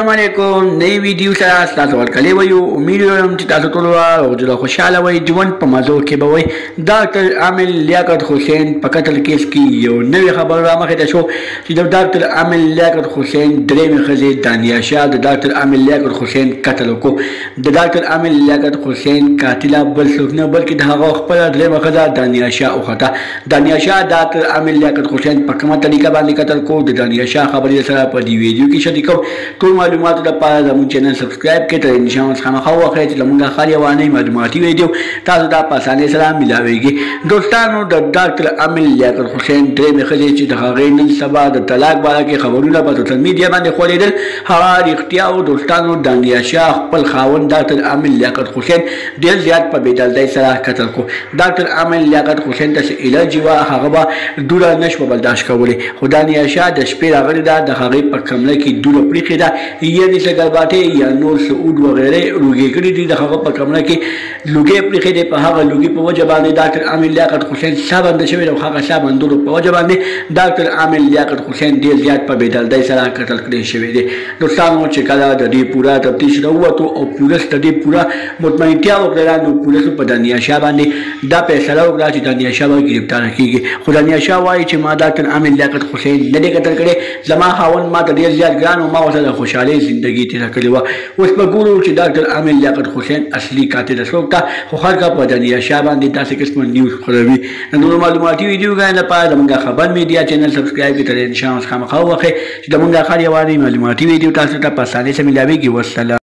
السلام علیکم نئی ویډیو سره تاسو ورکړی وو امید لرم چې تاسو ټول ورځ خوشاله وئ ژوند په مزو کې به وئ ډاکټر عامل لیاقت حسین په قتل کیس کې یو نوې خبر رامخې ته شو چې د ډاکټر عامل لیاقت حسین درېمې ښځې دانیه شاه د ډاکټر عامل لیاقت حسین قتل وکړو د ډاکټر عامل لیاقت حسین قاتله بل څوک نه بلکې د هغه خپله درېمه ښځه دانیه شاه وخته دانیه شاه ډاکټر عامل لیاقت حسین په کومه طریقه باندې قتل کړو د دانیه شاه خبرې سره په دې ویډیو کې شریکوم ټول معلوماتو لپاره زموږ چینل سبسکرایب کړئ تر نشان خامخا وخورئ چې زموږ هر یوه معلوماتي ویډیو تاسو ته په اسانۍ سره ملاویږي دوستانو د ډاکټر عامل لیاقت حسین درېمې ښځې چې د هغې نن سبا د طلاق باره کې خبرونه په سوشل میډیا باندې خپرېدل هغه رښتیا و دوستانو دانیه شاه خپل خاوند ډاکټر عامل لیاقت حسین ډېر زیات په بېدلدۍ سره قتل کړو ډاکټر عامل لیاقت حسین ته چې علاج وه هغه به دوړه نشوه برداشت کولی خو دانیه شاه د شپې راغلې ده د هغې په کمره کې دوړه پرېښې ده یعنې څه ګرباټې یا نور سعود وغیرې لوګې کړي دي د هغه په کمره کې لوګې پرېښې دی په هغه لوګي په وجه باندې ډاکټر عامل لیاقت حسین ساه بنده شوې ده او هغه ساه بندولو په وجه باندې ډاکټر عامل لیاقت حسین ډېر زیات په بېدلدۍ سره قتل کړی شوی دی دوستانو چې کله د دې پوره تفتیش راووتو او پولیس د دې پوره مطمئنتیا وکړله نو پولیسو په دانیه شاه باندې دا فیصله وکړه چې دانیه شاه به ګرفتاره کېږي خو دانیه شاه وایي چې ما ډاکټر عامل لیاقت حسین نه دی قتل کړی زما خاوند ما ته ډېر زیات ګران و ما ورته د خوشحالۍ زندګي تېره کړې وه اوس به ګورو چې ډاکټر عامل لیاقت حسین اصلي قاتل څوک ده خو خلک په دانیه شاه باندې داسې قسمه نیوز خپروي د نورو معلوماتي ویډیوګانو لپاره زموږ خبر میډیا چینل سبسکرایب کړئ تر نشان خامخا وخورئ چې زموږ هر یوه معلوماتي ویډیو تاسو ته په اسانۍ سره ملاویږي والسلام